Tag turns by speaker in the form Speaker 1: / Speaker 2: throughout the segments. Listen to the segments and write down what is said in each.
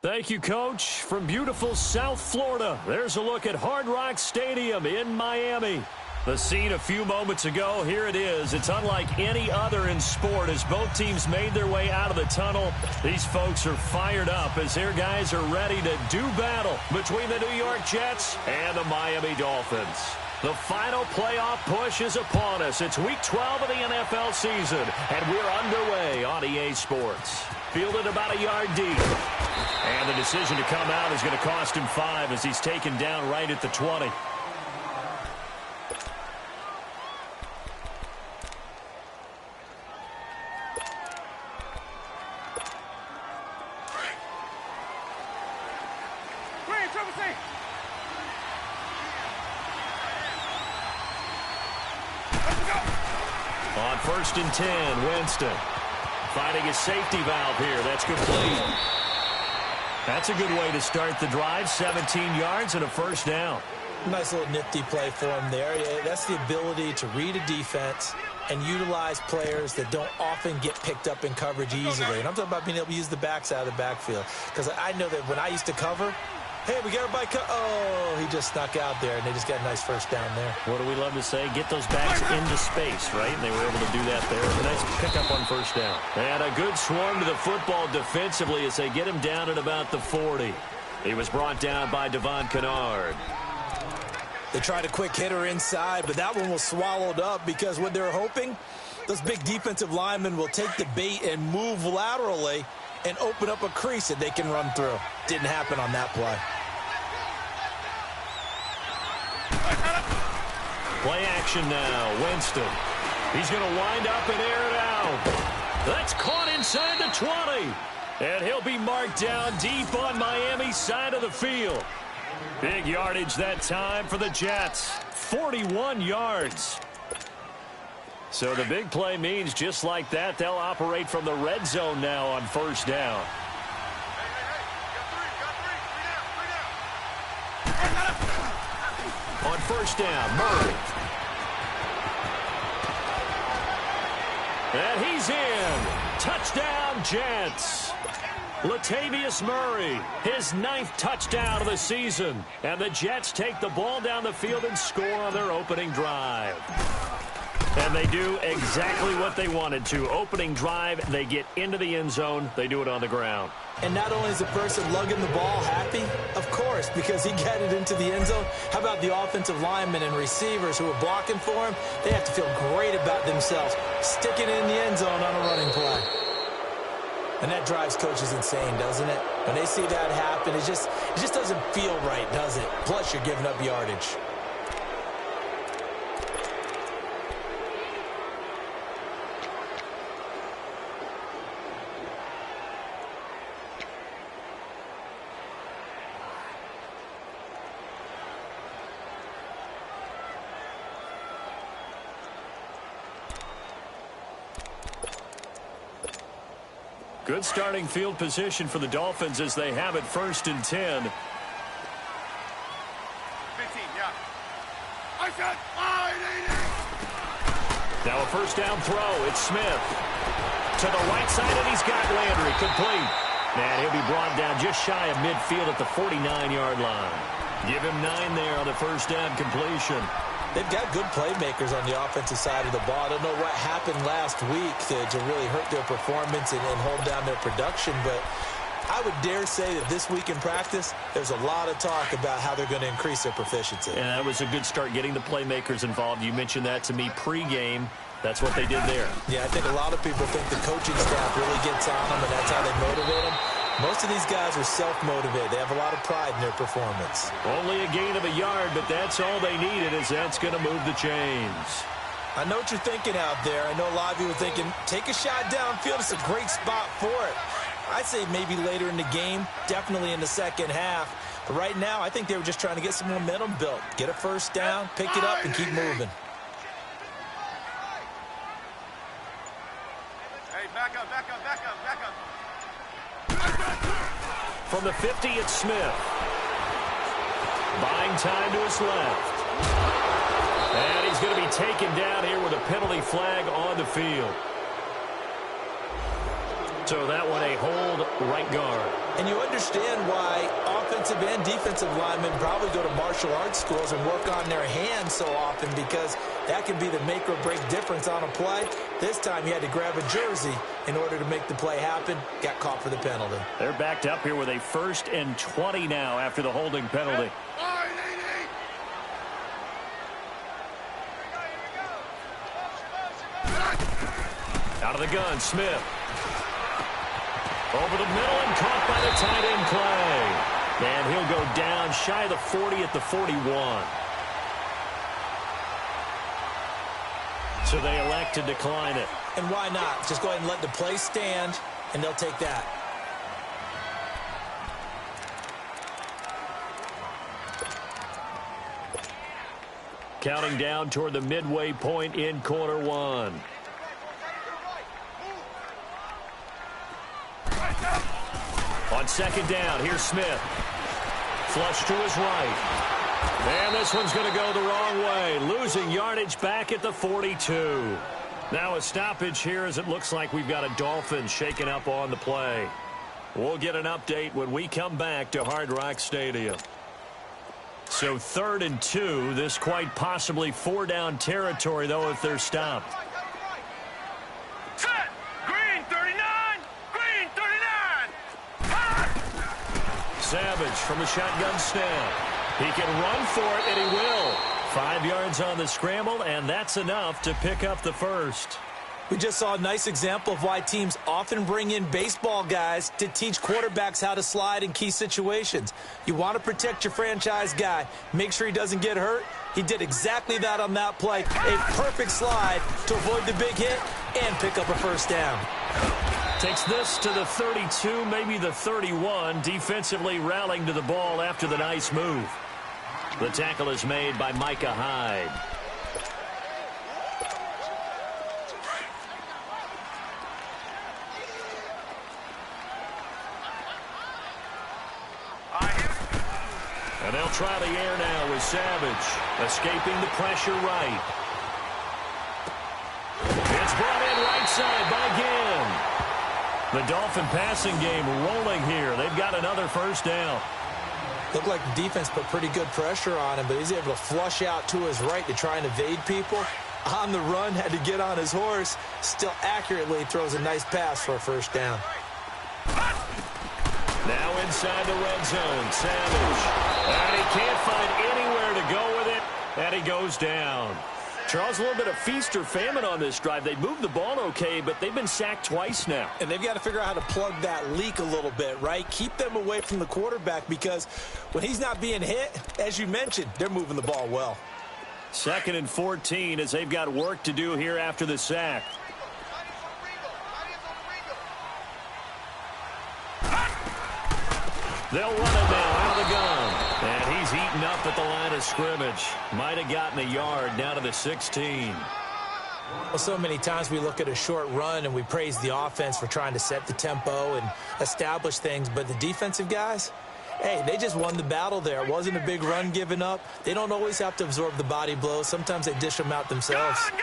Speaker 1: Thank you, Coach. From beautiful South Florida, there's a look at Hard Rock Stadium in Miami. The scene a few moments ago, here it is. It's unlike any other in sport as both teams made their way out of the tunnel. These folks are fired up as their guys are ready to do battle between the New York Jets and the Miami Dolphins. The final playoff push is upon us. It's Week 12 of the NFL season, and we're underway on EA Sports. Fielded about a yard deep. And the decision to come out is going to cost him 5 as he's taken down right at the 20. On 1st and 10, Winston finding his safety valve here. That's complete. That's a good way to start the drive. 17 yards and a first down.
Speaker 2: Nice little nifty play for him there. That's the ability to read a defense and utilize players that don't often get picked up in coverage easily. And I'm talking about being able to use the backs out of the backfield. Because I know that when I used to cover, hey, we got everybody. Oh, he just snuck out there, and they just got a nice first down there.
Speaker 1: What do we love to say? Get those backs into space, right? And they were able to do that there. A nice pickup on first down. And a good swarm to the football defensively as they get him down at about the 40. He was brought down by Devon Kennard.
Speaker 2: They tried a quick hitter inside, but that one was swallowed up because what they're hoping, those big defensive linemen will take the bait and move laterally and open up a crease that they can run through. Didn't happen on that play.
Speaker 1: Play action now. Winston. He's going to wind up and air it out. That's caught inside the 20. And he'll be marked down deep on Miami's side of the field. Big yardage that time for the Jets. 41 yards. So the big play means just like that, they'll operate from the red zone now on first down. On first down, Murray. And he's in. Touchdown, Jets. Latavius Murray, his 9th touchdown of the season. And the Jets take the ball down the field and score on their opening drive. And they do exactly what they wanted to. Opening drive, they get into the end zone. They do it on the ground.
Speaker 2: And not only is the person lugging the ball happy, of course, because he got it into the end zone. How about the offensive linemen and receivers who are blocking for him? They have to feel great about themselves, sticking it in the end zone on a running play. And that drives coaches insane, doesn't it? When they see that happen, it just doesn't feel right, does it? Plus, you're giving up yardage.
Speaker 1: Good starting field position for the Dolphins as they have it 1st and 10.
Speaker 3: 15, yeah. I said,
Speaker 1: now a first down throw. It's Smith. To the right side, and he's got Landry. Complete. And he'll be brought down just shy of midfield at the 49-yard line. Give him 9 there on the first down completion.
Speaker 2: They've got good playmakers on the offensive side of the ball. I don't know what happened last week to really hurt their performance and hold down their production, but I would dare say that this week in practice, there's a lot of talk about how they're going to increase their proficiency.
Speaker 1: And that was a good start getting the playmakers involved. You mentioned that to me pregame. That's what they did there.
Speaker 2: Yeah, I think a lot of people think the coaching staff really gets on them, and that's how they motivate them. Most of these guys are self-motivated. They have a lot of pride in their performance.
Speaker 1: Only a gain of a yard, but that's all they needed, as that's going to move the chains.
Speaker 2: I know what you're thinking out there. I know a lot of you are thinking, take a shot downfield. It's a great spot for it. I'd say maybe later in the game, definitely in the second half. But right now, I think they were just trying to get some momentum built. Get a first down, pick it up, and keep moving.
Speaker 3: Hey, back up, back up, back up, back up.
Speaker 1: From the 50, it's Smith. Buying time to his left. And he's going to be taken down here with a penalty flag on the field. So that one a hold right guard.
Speaker 2: And you understand why offensive and defensive linemen probably go to martial arts schools and work on their hands so often, because that can be the make or break difference on a play. This time he had to grab a jersey in order to make the play happen. Got caught for the penalty.
Speaker 1: They're backed up here with a 1st and 20 now after the holding penalty. Out of the gun, Smith. Over the middle and caught by the tight end Clay. And he'll go down shy of the 40 at the 41. So they elect to decline it.
Speaker 2: And why not? Just go ahead and let the play stand, and they'll take that.
Speaker 1: Counting down toward the midway point in quarter one. On 2nd down, here's Smith. Flush to his right. And this one's going to go the wrong way. Losing yardage back at the 42. Now a stoppage here, as it looks like we've got a Dolphins shaking up on the play. We'll get an update when we come back to Hard Rock Stadium. So 3rd and 2. This quite possibly 4-down territory, though, if they're stopped.
Speaker 3: Set! Green 39! Green 39!
Speaker 1: Savage from a shotgun snap. He can run for it, and he will. 5 yards on the scramble, and that's enough to pick up the first.
Speaker 2: We just saw a nice example of why teams often bring in baseball guys to teach quarterbacks how to slide in key situations. You want to protect your franchise guy. Make sure he doesn't get hurt. He did exactly that on that play. A perfect slide to avoid the big hit and pick up a 1st down.
Speaker 1: Takes this to the 32, maybe the 31, defensively rallying to the ball after the nice move. The tackle is made by Micah Hyde. And they'll try the air now with Savage. Escaping the pressure right. It's brought in right side by Ginn. The Dolphin passing game rolling here. They've got another 1st down.
Speaker 2: Looked like the defense put pretty good pressure on him, but he's able to flush out to his right to try and evade people. On the run, had to get on his horse. Still accurately throws a nice pass for a 1st down.
Speaker 1: Now inside the red zone, Savage. And he can't find anywhere to go with it, and he goes down. Charles, a little bit of feast or famine on this drive. They moved the ball okay, but they've been sacked twice now.
Speaker 2: And they've got to figure out how to plug that leak a little bit, right? Keep them away from the quarterback, because when he's not being hit, as you mentioned, they're moving the ball well.
Speaker 1: 2nd and 14 as they've got work to do here after the sack. They'll run it now out of the gun. And he's eaten up at the line of scrimmage. Might have gotten a yard down to the 16.
Speaker 2: Well, so many times we look at a short run and we praise the offense for trying to set the tempo and establish things. But the defensive guys, hey, they just won the battle there. It wasn't a big run given up. They don't always have to absorb the body blows. Sometimes they dish them out themselves.
Speaker 3: Gun!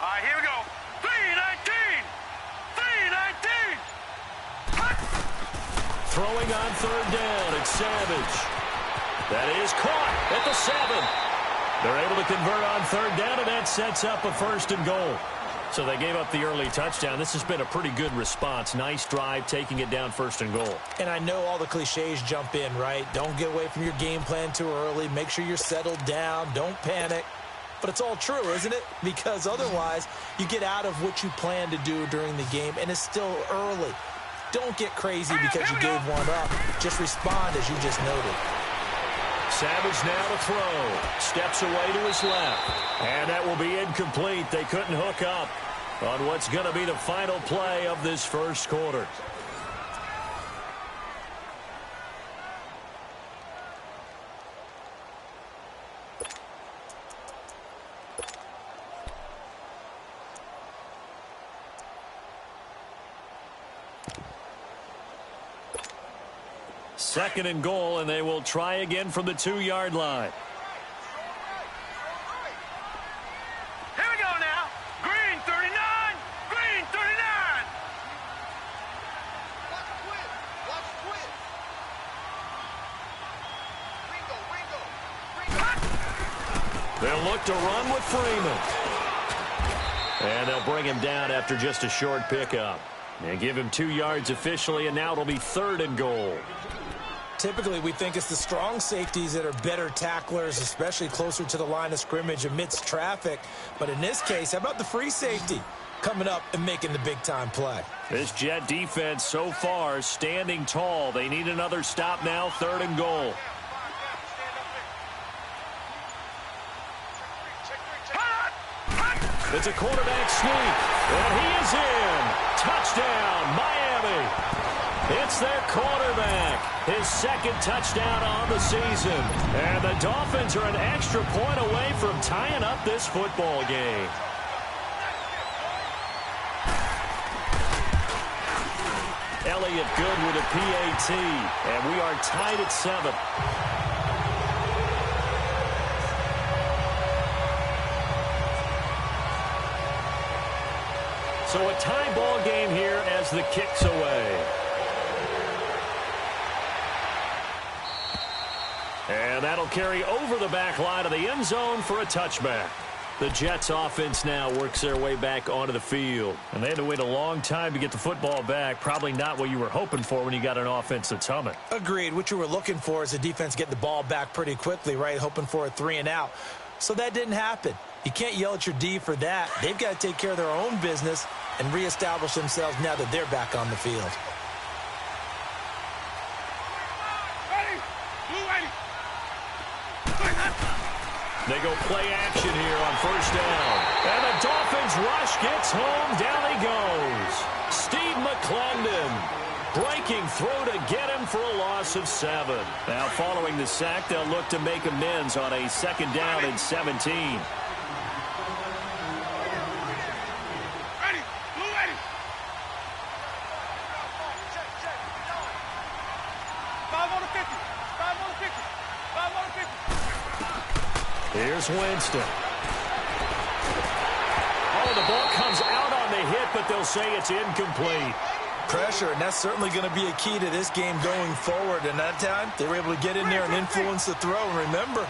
Speaker 3: All right, here we go. 3-19! 3-19!
Speaker 1: Throwing on 3rd down, it's Savage. That is caught at the 7. They're able to convert on 3rd down, and that sets up a 1st and goal. So they gave up the early touchdown. This has been a pretty good response. Nice drive, taking it down 1st and goal.
Speaker 2: And I know all the cliches jump in, right? Don't get away from your game plan too early. Make sure you're settled down. Don't panic. But it's all true, isn't it? Because otherwise, you get out of what you plan to do during the game, and it's still early. Don't get crazy because you gave one up. Just respond as you just noted.
Speaker 1: Savage now to throw. Steps away to his left. And that will be incomplete. They couldn't hook up on what's going to be the final play of this 1st quarter. Second and goal, and they will try again from the 2-yard line.
Speaker 3: Here we go now. Green 39! Green 39!
Speaker 1: They'll look to run with Freeman. And they'll bring him down after just a short pickup. And give him 2 yards officially, and now it'll be 3rd and goal.
Speaker 2: Typically, we think it's the strong safeties that are better tacklers, especially closer to the line of scrimmage amidst traffic. But in this case, how about the free safety coming up and making the big-time play?
Speaker 1: This Jet defense so far standing tall. They need another stop now, 3rd and goal. It's a quarterback sneak, and he is in. Touchdown, Miami. It's their quarterback, his 2nd touchdown on the season. And the Dolphins are an extra point away from tying up this football game. Elliott good with a PAT, and we are tied at 7. So a tie ball game here as the kick's away. And that'll carry over the back line of the end zone for a touchback. The Jets offense now works their way back onto the field. And they had to wait a long time to get the football back. Probably not what you were hoping for when you got an offense that's humming.
Speaker 2: Agreed. What you were looking for is the defense get the ball back pretty quickly, right? Hoping for a 3 and out. So that didn't happen. You can't yell at your D for that. They've got to take care of their own business and reestablish themselves now that they're back on the field.
Speaker 1: They go play action here on 1st down. And the Dolphins rush gets home. Down he goes. Steve McClendon breaking through to get him for a loss of 7. Now following the sack, they'll look to make amends on a 2nd down and 17. Here's Winston. Oh, the ball comes out on the hit, but they'll say it's incomplete.
Speaker 2: Pressure, and that's certainly going to be a key to this game going forward. And that time, they were able to get in there and influence the throw. And remember,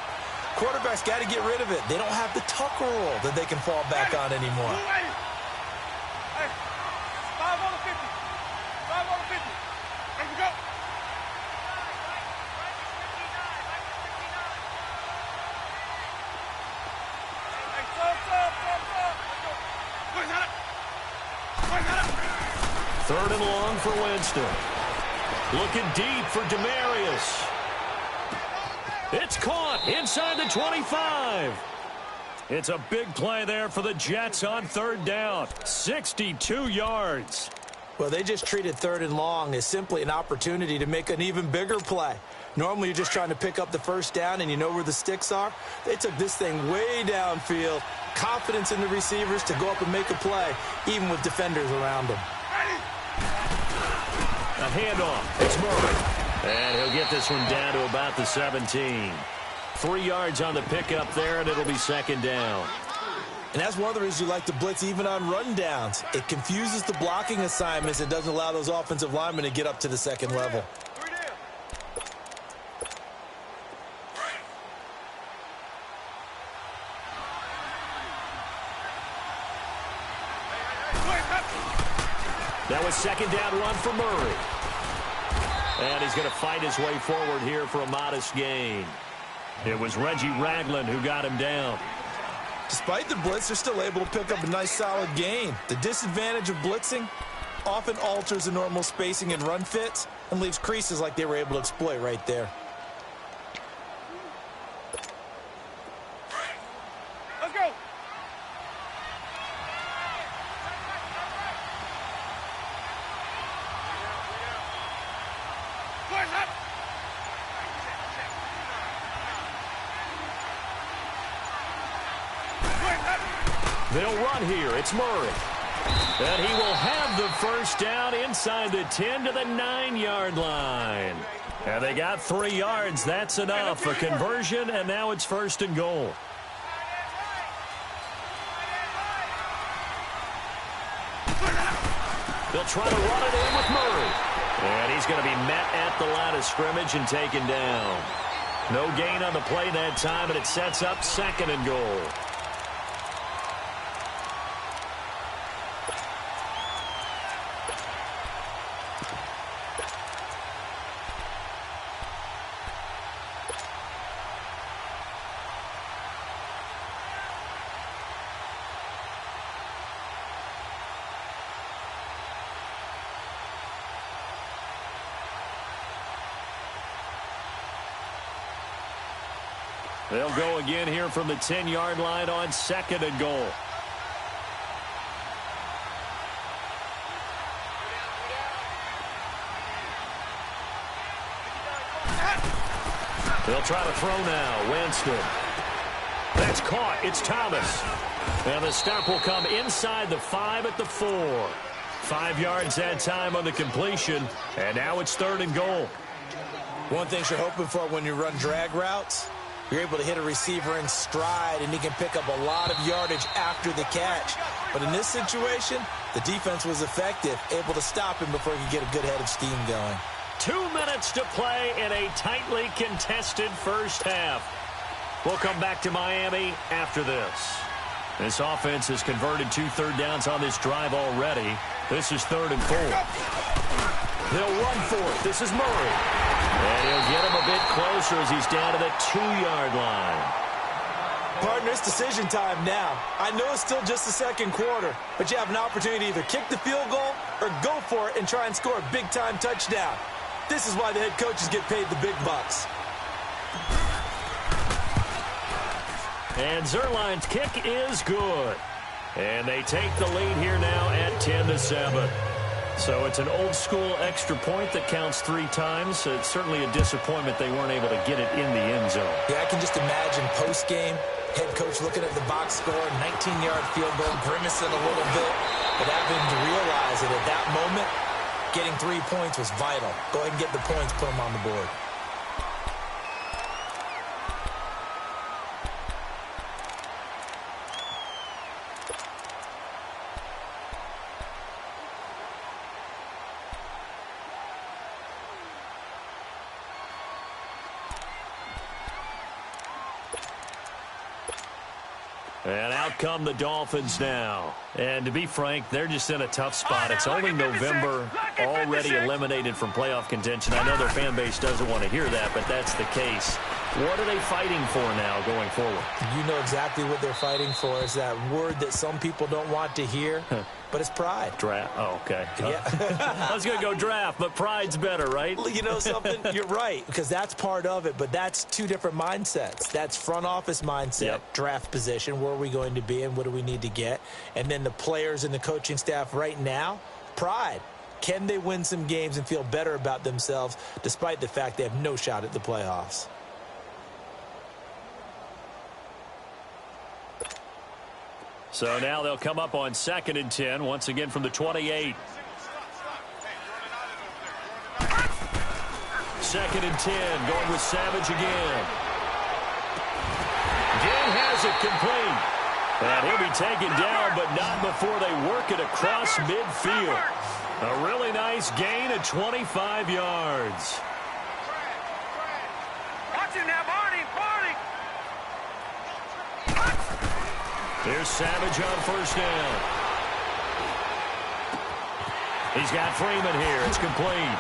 Speaker 2: quarterbacks got to get rid of it. They don't have the tuck rule that they can fall back on anymore.
Speaker 1: Third and long for Winston. Looking deep for Demarius. It's caught inside the 25. It's a big play there for the Jets on 3rd down. 62 yards.
Speaker 2: Well, they just treated 3rd and long as simply an opportunity to make an even bigger play. Normally, you're just trying to pick up the 1st down and you know where the sticks are. They took this thing way downfield. Confidence in the receivers to go up and make a play, even with defenders around them.
Speaker 1: A handoff. It's Murray. And he'll get this one down to about the 17. 3 yards on the pickup there, and it'll be 2nd down.
Speaker 2: And that's one of the reasons you like to blitz even on rundowns. It confuses the blocking assignments. It doesn't allow those offensive linemen to get up to the 2nd level.
Speaker 1: That was 2nd down run for Murray. And he's going to fight his way forward here for a modest gain. It was Reggie Ragland who got him down.
Speaker 2: Despite the blitz, they're still able to pick up a nice solid gain. The disadvantage of blitzing often alters the normal spacing and run fits and leaves creases like they were able to exploit right there.
Speaker 3: Let's go.
Speaker 1: They'll run here. It's Murray. And he will have the 1st down inside the 10 to the 9-yard line. And they got 3 yards. That's enough. A conversion, and now it's 1st and goal. They'll try to run it in with Murray. And he's going to be met at the line of scrimmage and taken down. No gain on the play that time, and it sets up 2nd and goal. They'll go again here from the 10-yard line on 2nd and goal. They'll try to throw now. Winston. That's caught. It's Thomas. And the stop will come inside the 5 at the 4. 5 yards that time on the completion. And now it's 3rd and goal.
Speaker 2: One thing you're hoping for when you run drag routes, you're able to hit a receiver in stride, and he can pick up a lot of yardage after the catch. But in this situation, the defense was effective, able to stop him before he could get a good head of steam going.
Speaker 1: 2 minutes to play in a tightly contested first half. We'll come back to Miami after this. This offense has converted 2 third downs on this drive already. This is 3rd and 4. They'll run for it. This is Murray. And he'll get him a bit closer as he's down to the 2-yard line.
Speaker 2: Partner, it's decision time now. I know it's still just the 2nd quarter, but you have an opportunity to either kick the field goal or go for it and try and score a big-time touchdown. This is why the head coaches get paid the big bucks.
Speaker 1: And Zerline's kick is good. And they take the lead here now at 10-7. So it's an old-school extra point that counts 3 times. It's certainly a disappointment they weren't able to get it in the end zone.
Speaker 2: Yeah, I can just imagine post-game, head coach looking at the box score, 19-yard field goal, grimacing a little bit, but having to realize that at that moment, getting 3 points was vital. Go ahead and get the points, put them on the board.
Speaker 1: And out come the Dolphins now. And to be frank, they're just in a tough spot. It's only November, already eliminated from playoff contention. I know their fan base doesn't want to hear that, but that's the case. What are they fighting for now going forward?
Speaker 2: You know exactly what they're fighting for. Is that word that some people don't want to hear, but it's pride.
Speaker 1: Draft. Oh, okay.
Speaker 2: Yeah.
Speaker 1: I was going to go draft, but pride's better, right?
Speaker 2: Well, you know something? You're right, because that's part of it, but that's 2 different mindsets. That's front office mindset, draft position, where are we going to be and what do we need to get? And then the players and the coaching staff right now, pride. Can they win some games and feel better about themselves despite the fact they have no shot at the playoffs?
Speaker 1: So now they'll come up on 2nd and 10, once again from the 28. 2nd and 10, going with Savage again. Again has it complete. And he'll be taken down, but not before they work it across midfield. A really nice gain of 25 yards.
Speaker 3: Watch him now, Barney, Barney.
Speaker 1: Here's Savage on 1st down. He's got Freeman here. It's complete.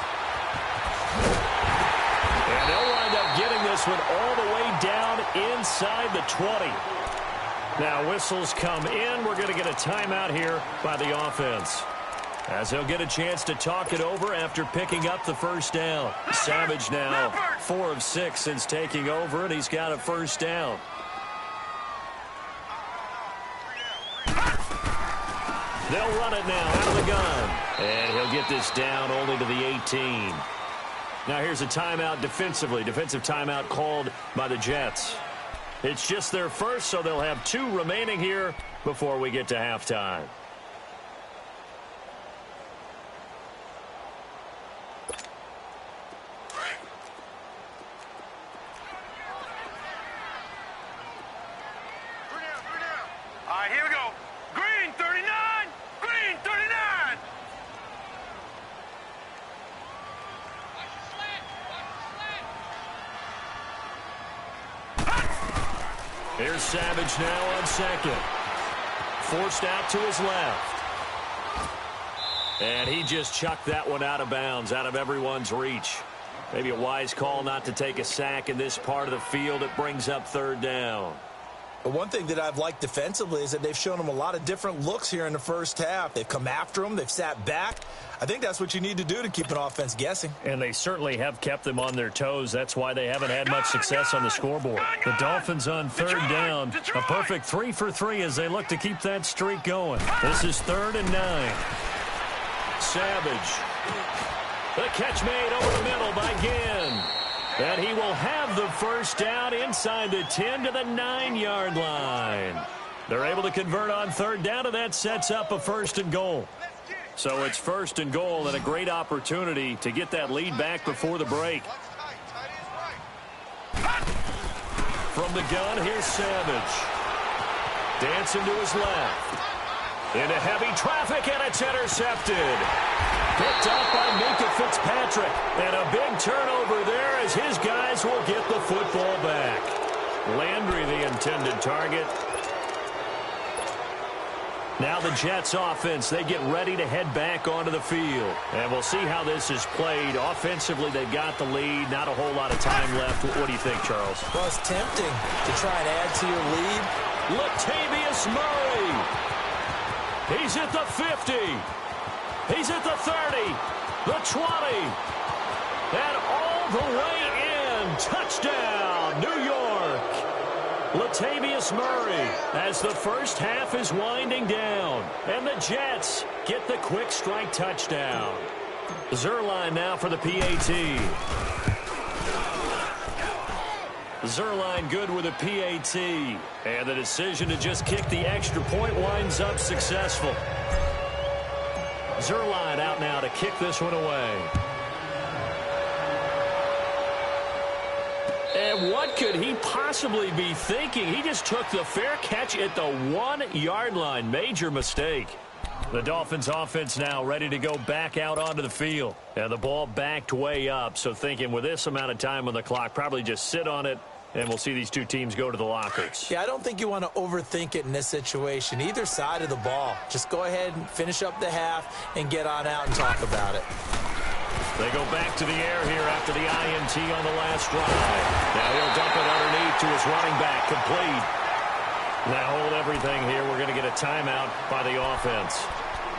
Speaker 1: And they'll wind up getting this one all the way down inside the 20. Now whistles come in. We're going to get a timeout here by the offense, as they'll get a chance to talk it over after picking up the 1st down. Savage now 4 of 6 since taking over, and he's got a 1st down. They'll run it now out of the gun. And he'll get this down only to the 18. Now here's a timeout defensively. Defensive timeout called by the Jets. It's just their first, so they'll have 2 remaining here before we get to halftime.
Speaker 3: All right, here we go. Green 39, green 39.
Speaker 1: Here's Savage now on second. Forced out to his left. And he just chucked that one out of bounds, out of everyone's reach. Maybe a wise call not to take a sack in this part of the field. It brings up third down.
Speaker 2: But one thing that I've liked defensively is that they've shown them a lot of different looks here in the first half. They've come after them. They've sat back. I think that's what you need to do to keep an offense guessing.
Speaker 1: And they certainly have kept them on their toes. That's why they haven't had much success on the scoreboard. The Dolphins on third down. A perfect 3 for 3 as they look to keep that streak going. This is 3rd and 9. Savage. The catch made over the middle by Ginn. And he will have the first down inside the 10 to the 9-yard line. They're able to convert on third down, and that sets up a 1st and goal. So it's 1st and goal and a great opportunity to get that lead back before the break. From the gun, here's Savage. Dancing to his left. Into heavy traffic, and it's intercepted. Picked up by Minka Fitzpatrick. And a big turnover there as his guys will get the football back. Landry, the intended target. Now the Jets offense, they get ready to head back onto the field. And we'll see how this is played. Offensively, they got the lead. Not a whole lot of time left. What do you think, Charles?
Speaker 2: Well, it's tempting to try and add to your lead.
Speaker 1: Latavius Murray. He's at the 50. He's at the 30. The 20. And all the way in. Touchdown, New York. Latavius Murray as the first half is winding down. And the Jets get the quick strike touchdown. Zerline now for the PAT. Zerline good with a PAT. And the decision to just kick the extra point winds up successful. Zerline out now to kick this one away. And what could he possibly be thinking? He just took the fair catch at the 1-yard line. Major mistake. The Dolphins offense now ready to go back out onto the field. And the ball backed way up. So thinking with this amount of time on the clock, probably just sit on it. And we'll see these two teams go to the lockers.
Speaker 2: Yeah, I don't think you want to overthink it in this situation. Either side of the ball. Just go ahead and finish up the half and get on out and talk about it.
Speaker 1: They go back to the air here after the INT on the last drive. Now he'll dump it underneath to his running back. Complete. Now hold everything here. We're going to get a timeout by the offense,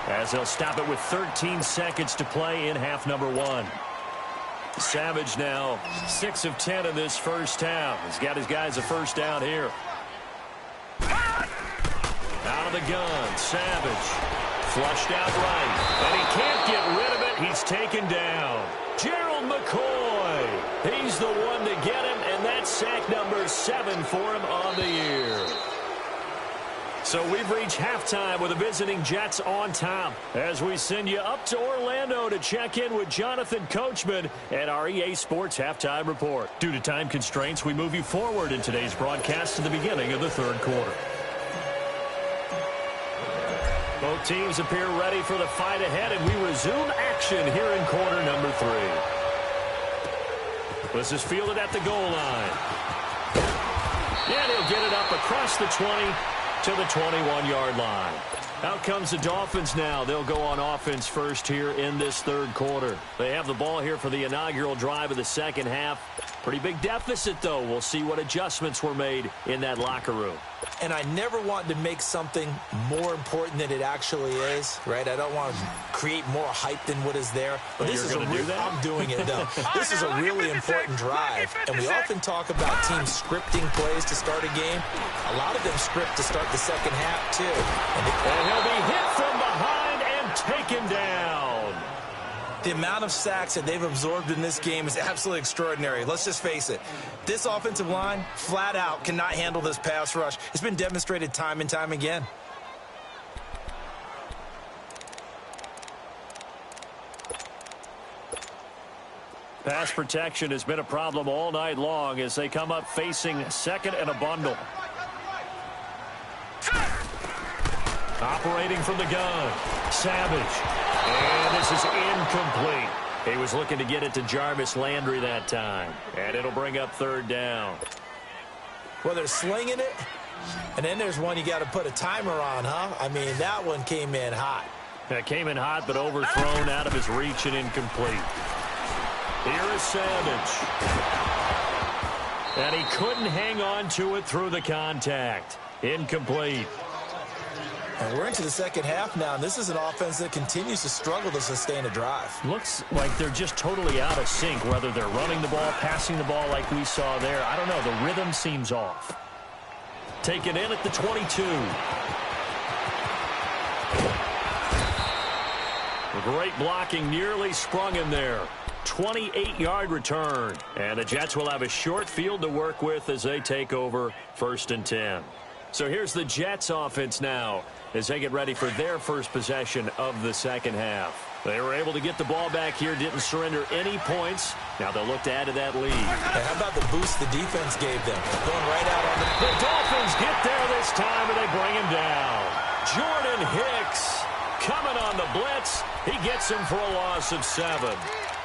Speaker 1: as they'll stop it with 13 seconds to play in half number 1. Savage now 6 of 10 in this first half. He's got his guys a first down here. Out of the gun, Savage. Flushed out right. And he can't get rid of it. He's taken down. Gerald McCoy. He's the one to get him, and that's sack number 7 for him on the year. So we've reached halftime with the visiting Jets on top as we send you up to Orlando to check in with Jonathan Coachman and our EA Sports Halftime Report. Due to time constraints, we move you forward in today's broadcast to the beginning of the third quarter. Both teams appear ready for the fight ahead, and we resume action here in quarter number 3. This is fielded at the goal line. And he'll get it up across the 20 to the 21-yard line. Out comes the Dolphins now. They'll go on offense first here in this third quarter. They have the ball here for the inaugural drive of the second half. Pretty big deficit, though. We'll see what adjustments were made in that locker room.
Speaker 2: And I never want to make something more important than it actually is, right? I don't want to create more hype than what is there. But this is I'm doing it, though. This is a really important drive. And we often talk about teams scripting plays to start a game. A lot of them script to start the second half, too.
Speaker 1: And he'll be hit from behind and taken down.
Speaker 2: The amount of sacks that they've absorbed in this game is absolutely extraordinary. Let's just face it. This offensive line, flat out, cannot handle this pass rush. It's been demonstrated time and time again.
Speaker 1: Pass protection has been a problem all night long as they come up facing second and a bundle. Operating from the gun, Savage. And this is incomplete. He was looking to get it to Jarvis Landry that time. And it'll bring up third down.
Speaker 2: Well, they're slinging it, and then there's one you got to put a timer on, huh? I mean, that one came in hot.
Speaker 1: That came in hot, but overthrown, out of his reach and incomplete. Here is Savage. And he couldn't hang on to it through the contact. Incomplete.
Speaker 2: And we're into the second half now, and this is an offense that continues to struggle to sustain a drive.
Speaker 1: Looks like they're just totally out of sync, whether they're running the ball, passing the ball like we saw there. I don't know. The rhythm seems off. Taken in at the 22. Great blocking, nearly sprung him there. 28-yard return. And the Jets will have a short field to work with as they take over 1st and 10. So here's the Jets offense now as they get ready for their first possession of the second half. They were able to get the ball back here, didn't surrender any points. Now they'll look to add to that lead.
Speaker 2: Hey, how about the boost the defense gave them? Going right out on
Speaker 1: the Dolphins get there this time, and they bring him down. Jordan Hicks coming on the blitz. He gets him for a loss of 7.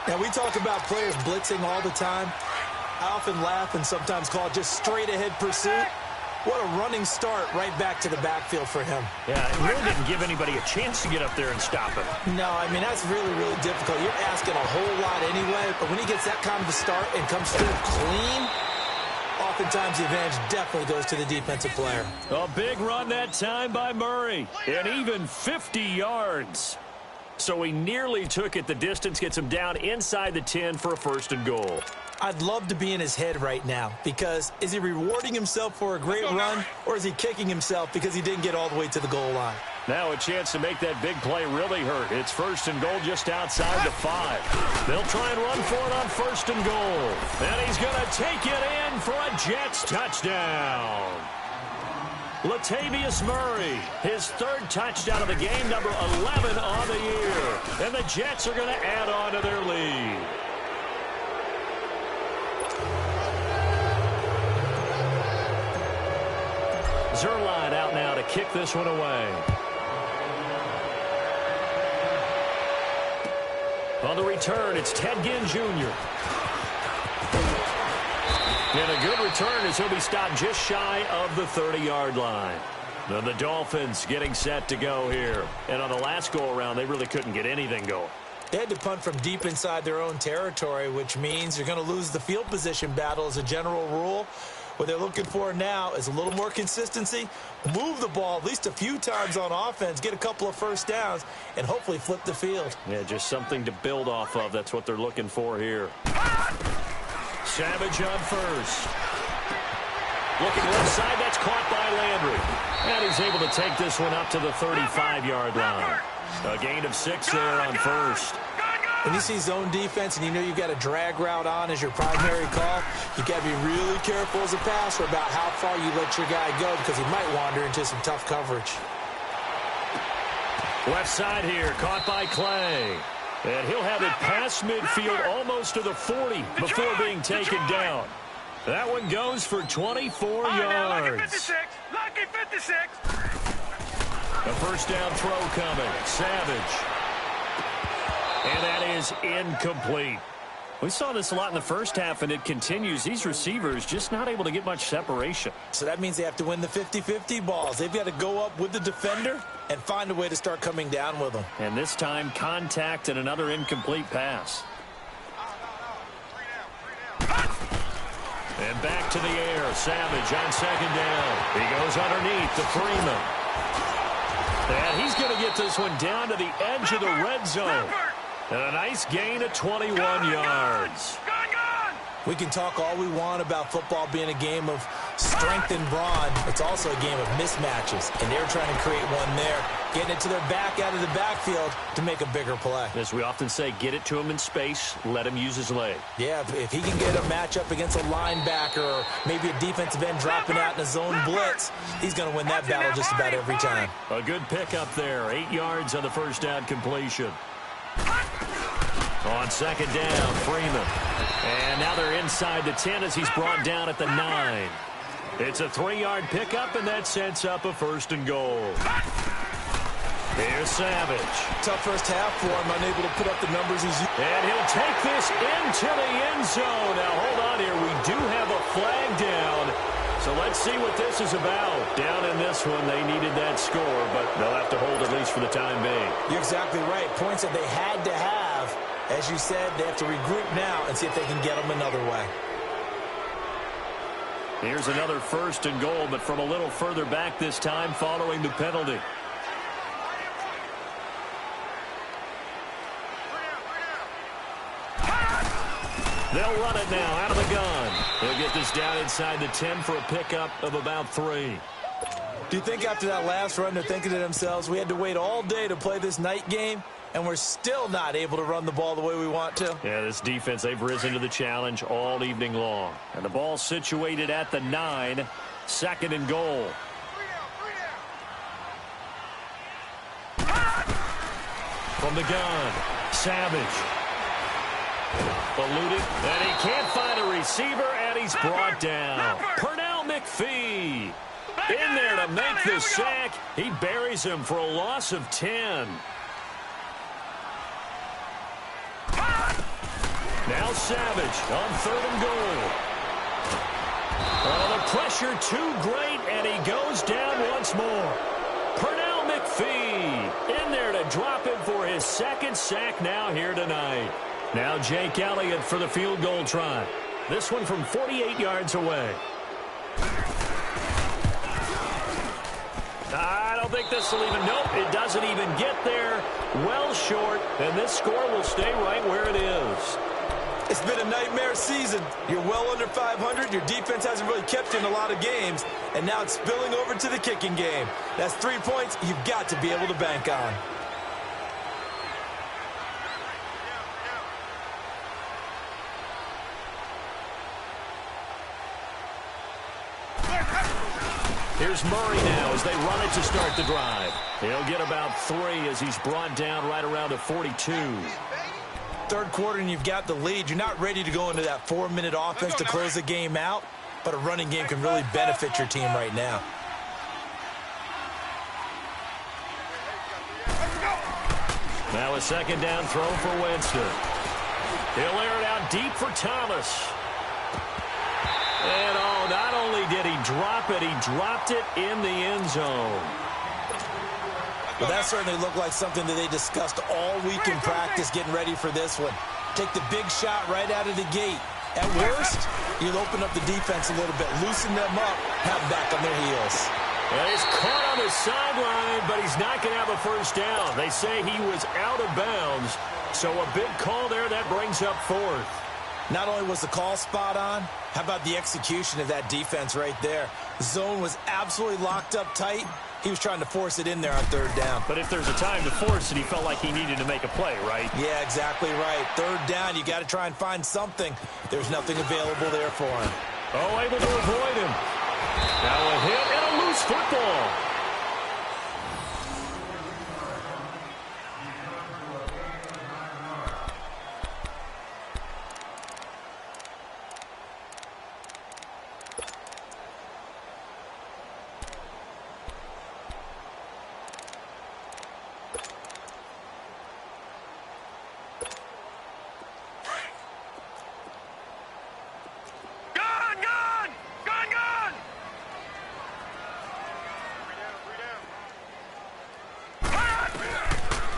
Speaker 2: Now, we talk about players blitzing all the time. I often laugh and sometimes call it just straight-ahead pursuit. What a running start right back to the backfield for him.
Speaker 1: Yeah, it really didn't give anybody a chance to get up there and stop him.
Speaker 2: No, I mean, that's really, really difficult. You're asking a whole lot anyway, but when he gets that kind of a start and comes through clean, oftentimes the advantage definitely goes to the defensive player.
Speaker 1: A big run that time by Murray, and even 50 yards. So he nearly took it the distance, gets him down inside the 10 for a 1st and goal.
Speaker 2: I'd love to be in his head right now, because is he rewarding himself for a great run, or is he kicking himself because he didn't get all the way to the goal line?
Speaker 1: Now a chance to make that big play really hurt. It's 1st and goal just outside the 5. They'll try and run for it on 1st and goal. And he's going to take it in for a Jets touchdown. Latavius Murray, his 3rd touchdown of the game, number 11 on the year. And the Jets are going to add on to their lead. Zerline out now to kick this one away. On the return, it's Ted Ginn Jr. And a good return as he'll be stopped just shy of the 30-yard line. Now the Dolphins getting set to go here. And on the last go-around, they really couldn't get anything going.
Speaker 2: They had to punt from deep inside their own territory, which means you're going to lose the field position battle as a general rule. What they're looking for now is a little more consistency, move the ball at least a few times on offense, get a couple of 1st downs, and hopefully flip the field.
Speaker 1: Yeah, just something to build off of. That's what they're looking for here. Savage on 1st. Looking left side, that's caught by Landry. And he's able to take this one up to the 35-yard line. A gain of 6 there on 1st.
Speaker 2: When you see zone defense and you know you've got a drag route on as your primary call, you've got to be really careful as a passer about how far you let your guy go, because he might wander into some tough coverage.
Speaker 1: Left side here, caught by Clay. And he'll have it past midfield almost to the 40 before being taken down. That one goes for 24 yards.
Speaker 3: Lucky 56. Lucky 56.
Speaker 1: A 1st down throw coming. Savage. And that is incomplete. We saw this a lot in the first half, and it continues. These receivers just not able to get much separation.
Speaker 2: So that means they have to win the 50-50 balls. They've got to go up with the defender and find a way to start coming down with them.
Speaker 1: And this time, contact and another incomplete pass. And back to the air. Savage on 2nd down. He goes underneath to Freeman. And he's going to get this one down to the edge of the red zone. And a nice gain of 21 yards.
Speaker 2: We can talk all we want about football being a game of strength and brawn. It's also a game of mismatches, and they're trying to create one there, getting it to their back out of the backfield to make a bigger play.
Speaker 1: As we often say, get it to him in space, let him use his leg.
Speaker 2: Yeah, if he can get a matchup against a linebacker or maybe a defensive end dropping out in a zone blitz, he's going to win that battle just about every time.
Speaker 1: A good pickup there, 8 yards on the 1st down completion. On 2nd down, Freeman. And now they're inside the 10 as he's brought down at the 9. It's a 3-yard pickup, and that sets up a 1st and goal. Here's Savage.
Speaker 2: Tough first half for him, unable to put up the numbers he's used.
Speaker 1: And he'll take this into the end zone. Now, hold on here. We do have a flag down. So let's Let's see what this is about. Down in this one, they needed that score, but they'll have to hold at least for the time being.
Speaker 2: You're exactly right. Points that they had to have. As you said, they have to regroup now and see if they can get them another way.
Speaker 1: Here's another 1st and goal, but from a little further back this time following the penalty. They'll run it now out of the gun. They'll get this down inside the 10 for a pickup of about 3.
Speaker 2: Do you think after that last run they're thinking to themselves, we had to wait all day to play this night game, and we're still not able to run the ball the way we want to?
Speaker 1: Yeah, this defense, they've risen to the challenge all evening long. And the ball situated at the 9, 2nd and goal. From the gun, Savage. Eluded, and he can't find a receiver, and he's brought down. Pernell McPhee in there to make the sack. He buries him for a loss of 10. Now Savage on 3rd and goal. Oh, the pressure too great, and he goes down once more. Pernell McPhee in there to drop him for his 2nd sack now here tonight. Now Jake Elliott for the field goal try. This one from 48 yards away. I don't think this will even, nope, it doesn't even get there. Well short, and this score will stay right where it is.
Speaker 2: It's been a nightmare season. You're well under 500. Your defense hasn't really kept you in a lot of games, and now it's spilling over to the kicking game. That's 3 points you've got to be able to bank on.
Speaker 1: Here's Murray now as they run it to start the drive. He'll get about 3 as he's brought down right around the 42.
Speaker 2: 3rd quarter and you've got the lead. You're not ready to go into that 4-minute offense to close the game out, but a running game can really benefit your team right now.
Speaker 1: Now a 2nd down throw for Winston. He'll air it out deep for Thomas. And oh, not only did he drop it, he dropped it in the end zone.
Speaker 2: Well, that certainly looked like something that they discussed all week in practice getting ready for this one. Take the big shot right out of the gate. At worst, you'll open up the defense a little bit, loosen them up, have them back on their heels.
Speaker 1: Well, he's caught on the sideline, but he's not going to have a 1st down. They say he was out of bounds, so a big call there that brings up 4th.
Speaker 2: Not only was the call spot on, how about the execution of that defense right there? The zone was absolutely locked up tight. He was trying to force it in there on 3rd down.
Speaker 1: But if there's a time to force it, he felt like he needed to make a play, right?
Speaker 2: Yeah, exactly right. 3rd down, you got to try and find something. There's nothing available there for him.
Speaker 1: Oh, able to avoid him. Now a hit and a loose football.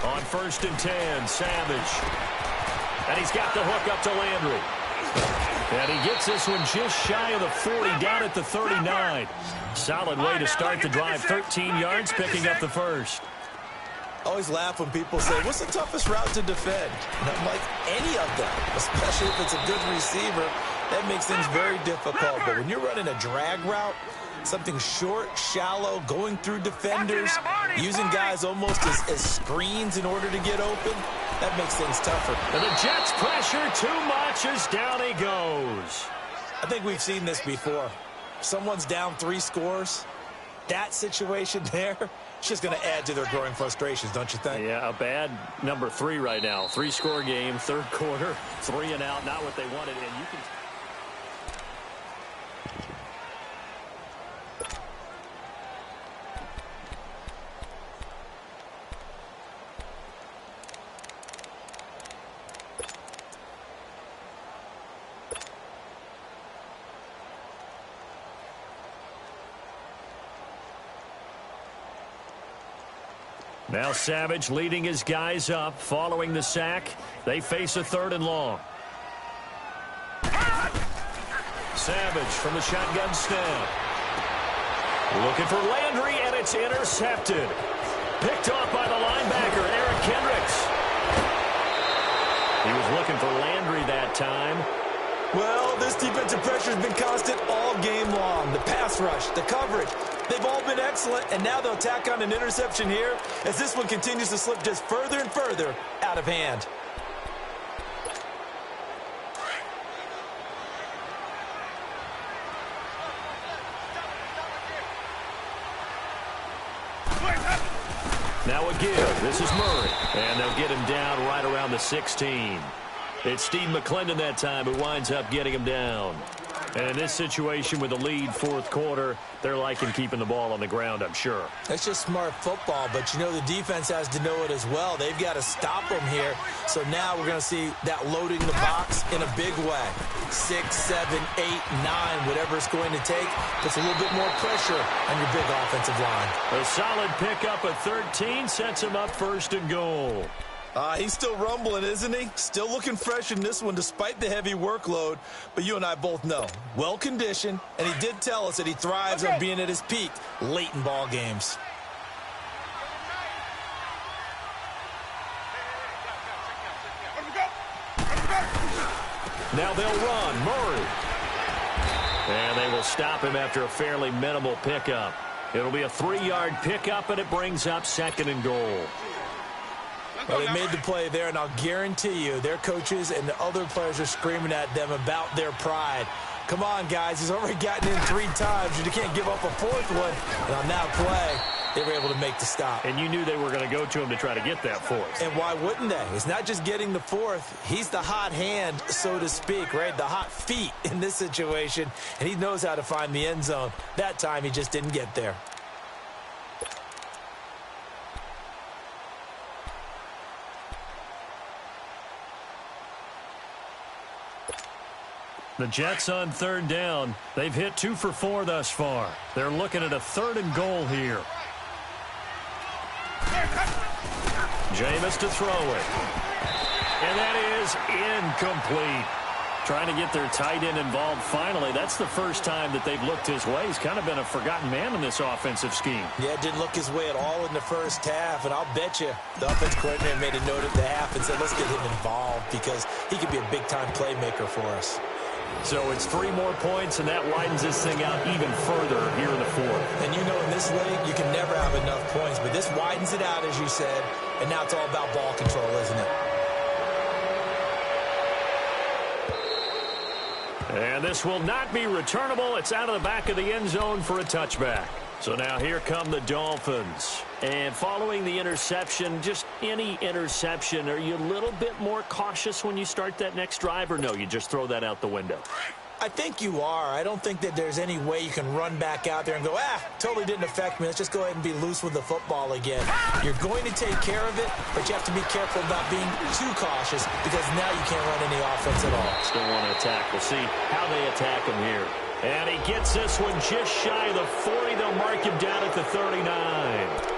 Speaker 1: On 1st and 10, Savage. And he's got the hook up to Landry. And he gets this one just shy of the 40, down at the 39. Solid way to start the drive, 13 yards, picking up the 1st.
Speaker 2: I always laugh when people say, what's the toughest route to defend? And I'm like, any of them, especially if it's a good receiver. That makes things very difficult. But when you're running a drag route, something short, shallow, going through defenders, using guys almost as screens in order to get open, that makes things tougher.
Speaker 1: And the Jets pressure too much as down he goes.
Speaker 2: I think we've seen this before. Someone's down 3 scores. That situation there, it's just going to add to their growing frustrations, don't you think?
Speaker 1: Yeah, a bad number 3 right now. 3-score game, 3rd quarter, 3 and out, not what they wanted. And you can... Now Savage leading his guys up following the sack. They face a 3rd and long. Savage from the shotgun snap. Looking for Landry, and it's intercepted. Picked off by the linebacker, Eric Kendricks. He was looking for Landry that time.
Speaker 2: Well, this defensive pressure has been constant all game long. The pass rush, the coverage, they've all been excellent, and now they'll tack on an interception here as this one continues to slip just further and further out of hand.
Speaker 1: Now a give. This is Murray. And they'll get him down right around the 16. It's Steve McClendon that time who winds up getting him down. And in this situation with the lead 4th quarter, they're liking keeping the ball on the ground, I'm sure.
Speaker 2: That's just smart football, but you know the defense has to know it as well. They've got to stop them here. So now we're going to see that loading the box in a big way. 6, 7, 8, 9, whatever it's going to take, puts a little bit more pressure on your big offensive line.
Speaker 1: A solid pickup of 13 sets him up 1st and goal.
Speaker 2: He's still rumbling, isn't he? Still looking fresh in this one despite the heavy workload. But you and I both know, well-conditioned, and he did tell us that he thrives on being at his peak late in ball games.
Speaker 1: Now they'll run. Murray. And they will stop him after a fairly minimal pickup. It'll be a 3-yard pickup, and it brings up 2nd and goal.
Speaker 2: Well, they made the play there, and I'll guarantee you their coaches and the other players are screaming at them about their pride. Come on, guys. He's already gotten in 3 times. You can't give up a 4th one. And on that play, they were able to make the stop.
Speaker 1: And you knew they were going to go to him to try to get that 4th.
Speaker 2: And why wouldn't they? It's not just getting the 4th. He's the hot hand, so to speak, right? The hot feet in this situation. And he knows how to find the end zone. That time, he just didn't get there.
Speaker 1: The Jets on 3rd down. They've hit 2 for 4 thus far. They're looking at a 3rd and goal here. Jameis to throw it. And that is incomplete. Trying to get their tight end involved finally. That's the first time that they've looked his way. He's kind of been a forgotten man in this offensive scheme.
Speaker 2: Yeah, didn't look his way at all in the first half. And I'll bet you the offense coordinator made a note at the half and said, let's get him involved because he could be a big-time playmaker for us.
Speaker 1: So it's 3 more points, and that widens this thing out even further here in the 4th.
Speaker 2: And you know in this league, you can never have enough points. But this widens it out, as you said. And now it's all about ball control, isn't it?
Speaker 1: And this will not be returnable. It's out of the back of the end zone for a touchback. So now here come the Dolphins. And following the interception, just any interception, are you a little bit more cautious when you start that next drive, or no, you just throw that out the window?
Speaker 2: I think you are. I don't think that there's any way you can run back out there and go, totally didn't affect me. Let's just go ahead and be loose with the football again. You're going to take care of it, but you have to be careful about being too cautious because now you can't run any offense at all.
Speaker 1: Still want to attack. We'll see how they attack him here. And he gets this one just shy of the 40. They'll mark him down at the 39.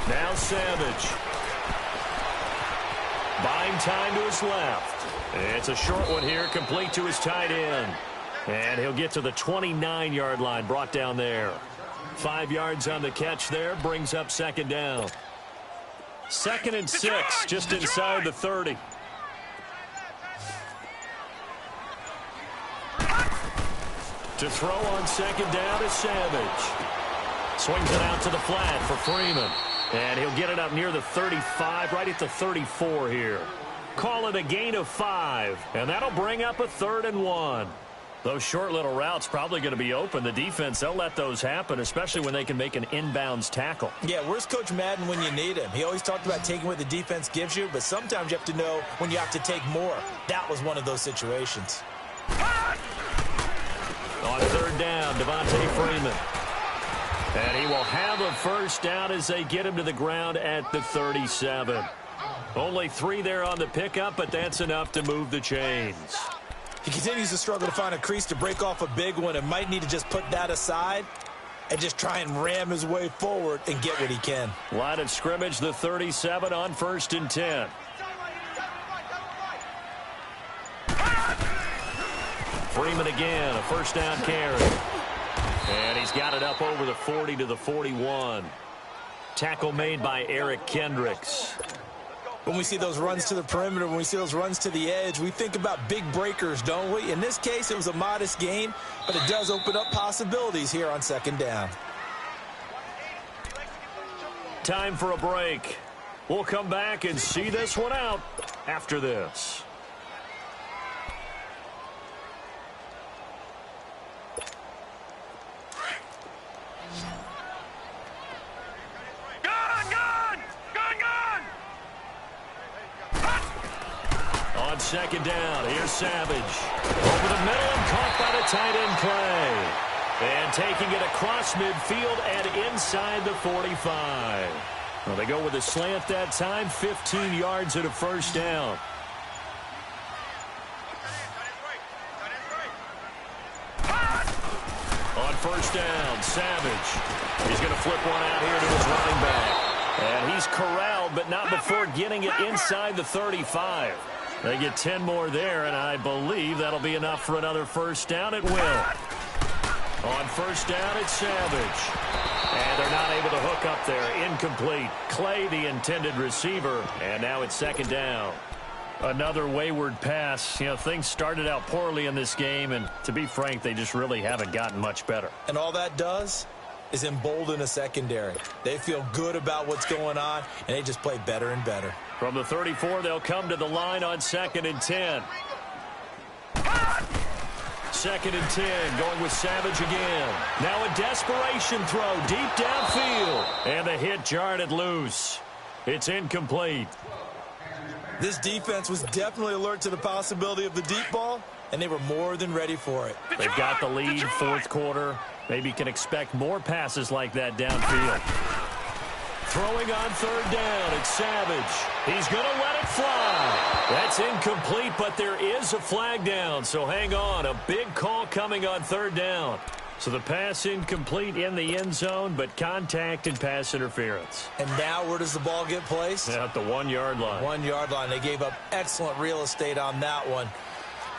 Speaker 1: Now Savage. Buying time to his left. It's a short one here, complete to his tight end. And he'll get to the 29-yard line, brought down there. 5 yards on the catch there, brings up 2nd down. 2nd and 6, just inside the 30. To throw on 2nd down is Savage. Swings it out to the flat for Freeman. And he'll get it up near the 35, right at the 34 here. Call it a gain of 5, and that'll bring up a 3rd and 1. Those short little routes probably going to be open. The defense, they'll let those happen, especially when they can make an inbounds tackle.
Speaker 2: Yeah, where's Coach Madden when you need him? He always talked about taking what the defense gives you, but sometimes you have to know when you have to take more. That was one of those situations.
Speaker 1: On 3rd down, Devontae Freeman. And he will have a first down as they get him to the ground at the 37. Only 3 there on the pickup, but that's enough to move the chains.
Speaker 2: He continues to struggle to find a crease to break off a big one and might need to just put that aside and just try and ram his way forward and get what he can.
Speaker 1: Line of scrimmage, the 37 on 1st and 10. Freeman again, a first down carry. And he's got it up over the 40 to the 41. Tackle made by Eric Kendricks.
Speaker 2: When we see those runs to the perimeter, when we see those runs to the edge, we think about big breakers, don't we? In this case, it was a modest gain, but it does open up possibilities here on 2nd down.
Speaker 1: Time for a break. We'll come back and see this one out after this. On 2nd down, here's Savage. Over the middle and caught by the tight end Clay. And taking it across midfield and inside the 45. Well, they go with a slant that time, 15 yards and a first down. On 1st down, Savage. He's going to flip one out here to his running back. And he's corralled, but not before getting it inside the 35. They get 10 more there, and I believe that'll be enough for another first down. It will. On 1st down, it's Savage. And they're not able to hook up there. Incomplete. Clay, the intended receiver, and now it's 2nd down. Another wayward pass. You know, things started out poorly in this game, and to be frank, they just really haven't gotten much better.
Speaker 2: And all that does is embolden a secondary. They feel good about what's going on, and they just play better and better.
Speaker 1: From the 34, they'll come to the line on 2nd and 10. 2nd and 10, going with Savage again. Now a desperation throw deep downfield. And the hit jarred it loose. It's incomplete.
Speaker 2: This defense was definitely alert to the possibility of the deep ball, and they were more than ready for it.
Speaker 1: They've got the lead, 4th quarter. Maybe you can expect more passes like that downfield. Throwing on 3rd down, it's Savage. He's going to let it fly. That's incomplete, but there is a flag down, so hang on. A big call coming on 3rd down. So the pass incomplete in the end zone, but contact and pass interference.
Speaker 2: And now where does the ball get placed?
Speaker 1: At the 1-yard line.
Speaker 2: 1-yard line. They gave up excellent real estate on that one.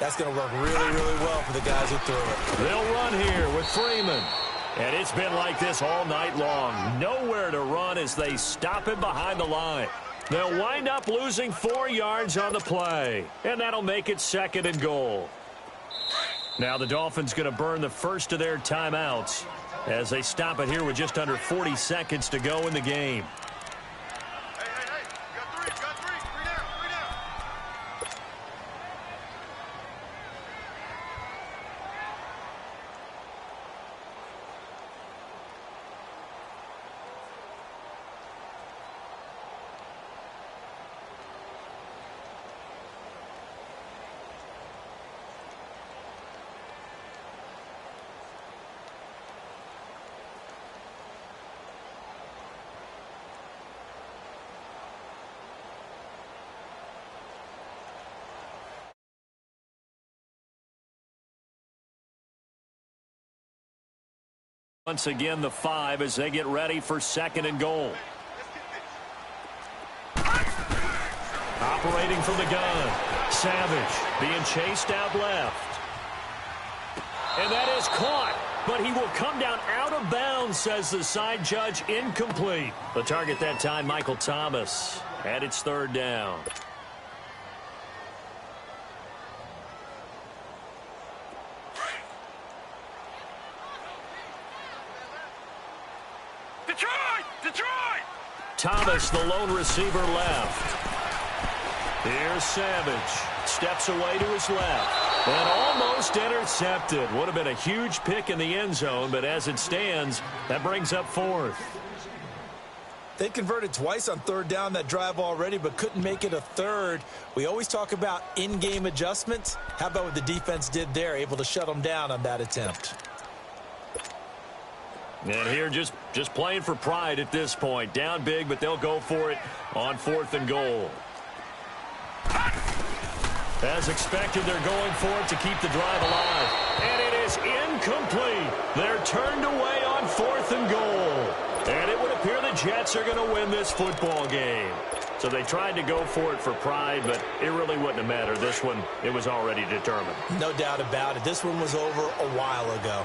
Speaker 2: That's going to work really, really well for the guys who threw it.
Speaker 1: They'll run here with Freeman. And it's been like this all night long. Nowhere to run as they stop him behind the line. They'll wind up losing 4 yards on the play. And that'll make it 2nd and goal. Now the Dolphins going to burn the first of their timeouts as they stop it here with just under 40 seconds to go in the game. Once again, the 5 as they get ready for 2nd and goal. Operating from the gun. Savage being chased out left. And that is caught. But he will come down out of bounds, says the side judge. Incomplete. The target that time, Michael Thomas. And it's 3rd down.
Speaker 3: Detroit!
Speaker 1: Thomas, the lone receiver, left. Here's Savage. Steps away to his left. And almost intercepted. Would have been a huge pick in the end zone, but as it stands, that brings up 4th.
Speaker 2: They converted twice on 3rd down that drive already, but couldn't make it a 3rd. We always talk about in-game adjustments. How about what the defense did there, able to shut them down on that attempt?
Speaker 1: And here just playing for pride at this point. Down big, but they'll go for it on 4th and goal. As expected, they're going for it to keep the drive alive. And it is incomplete. They're turned away on 4th and goal. And it would appear the Jets are going to win this football game. So they tried to go for it for pride, but it really wouldn't have mattered. This one, it was already determined.
Speaker 2: No doubt about it. This one was over a while ago.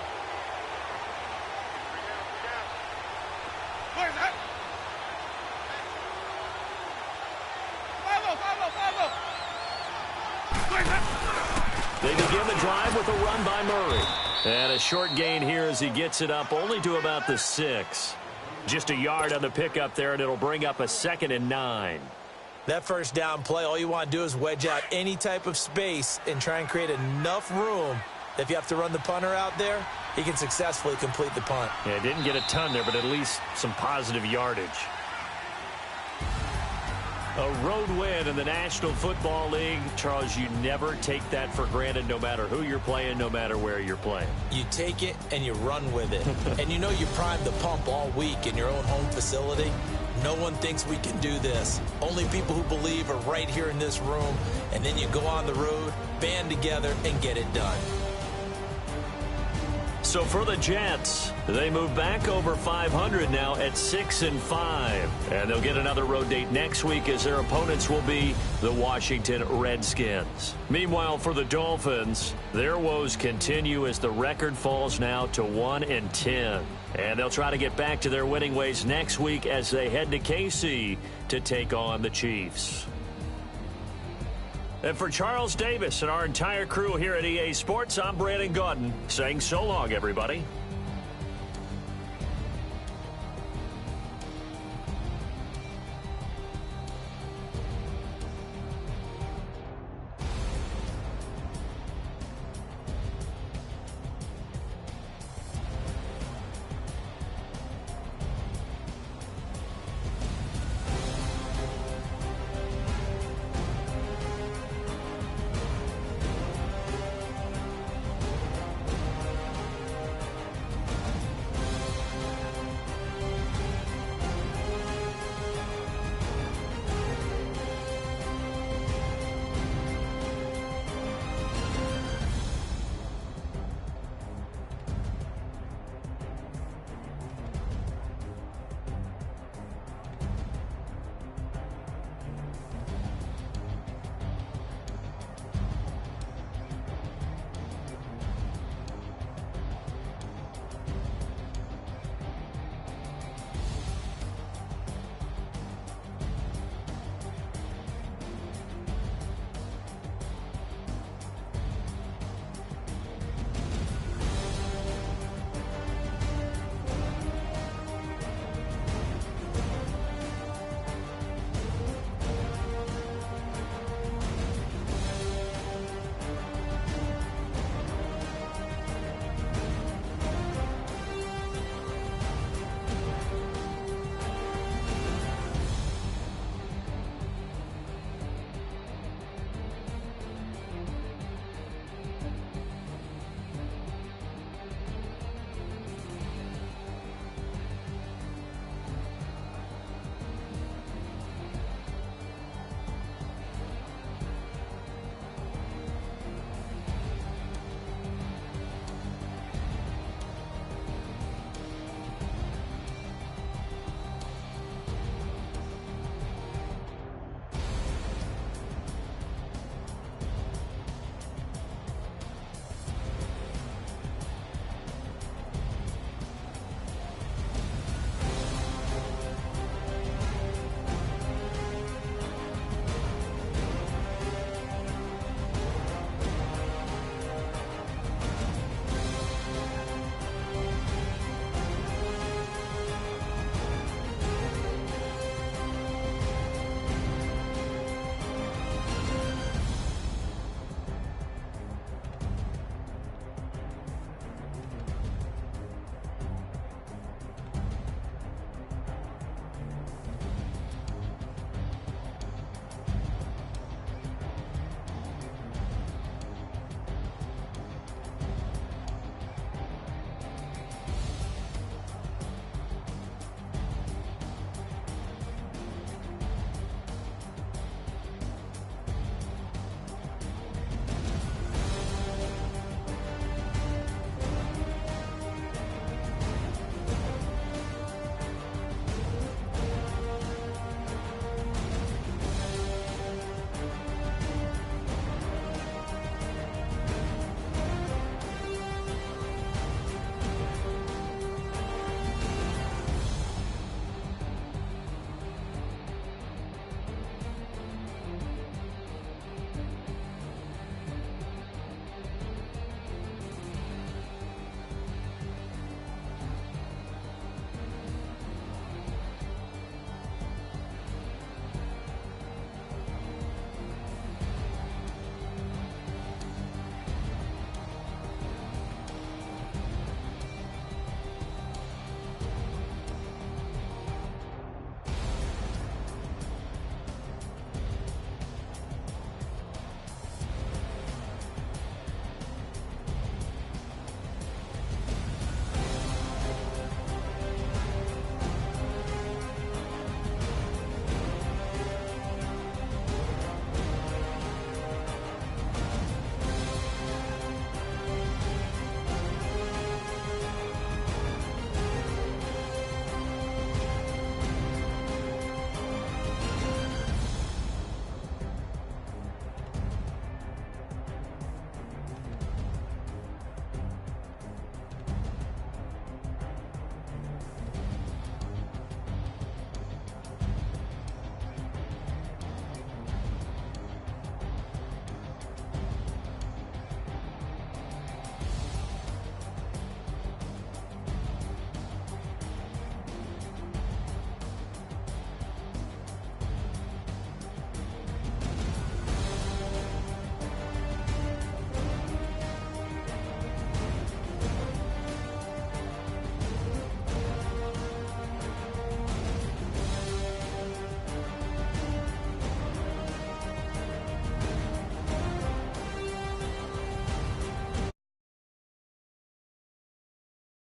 Speaker 1: They begin the drive with a run by Murray. And a short gain here as he gets it up only to about the 6. Just a yard on the pickup there, and it'll bring up a 2nd and 9.
Speaker 2: That first down play, all you want to do is wedge out any type of space and try and create enough room that if you have to run the punter out there, he can successfully complete the punt.
Speaker 1: Yeah, didn't get a ton there, but at least some positive yardage. A road win in the National Football League. Charles, you never take that for granted no matter who you're playing, no matter where you're playing.
Speaker 2: You take it and you run with it. And you know you primed the pump all week in your own home facility. No one thinks we can do this. Only people who believe are right here in this room. And then you go on the road, band together, and get it done.
Speaker 1: So for the Jets, they move back over 500 now at 6-5. And they'll get another road date next week as their opponents will be the Washington Redskins. Meanwhile, for the Dolphins, their woes continue as the record falls now to 1-10. And they'll try to get back to their winning ways next week as they head to KC to take on the Chiefs. And for Charles Davis and our entire crew here at EA Sports, I'm Brandon Gaudin saying so long, everybody.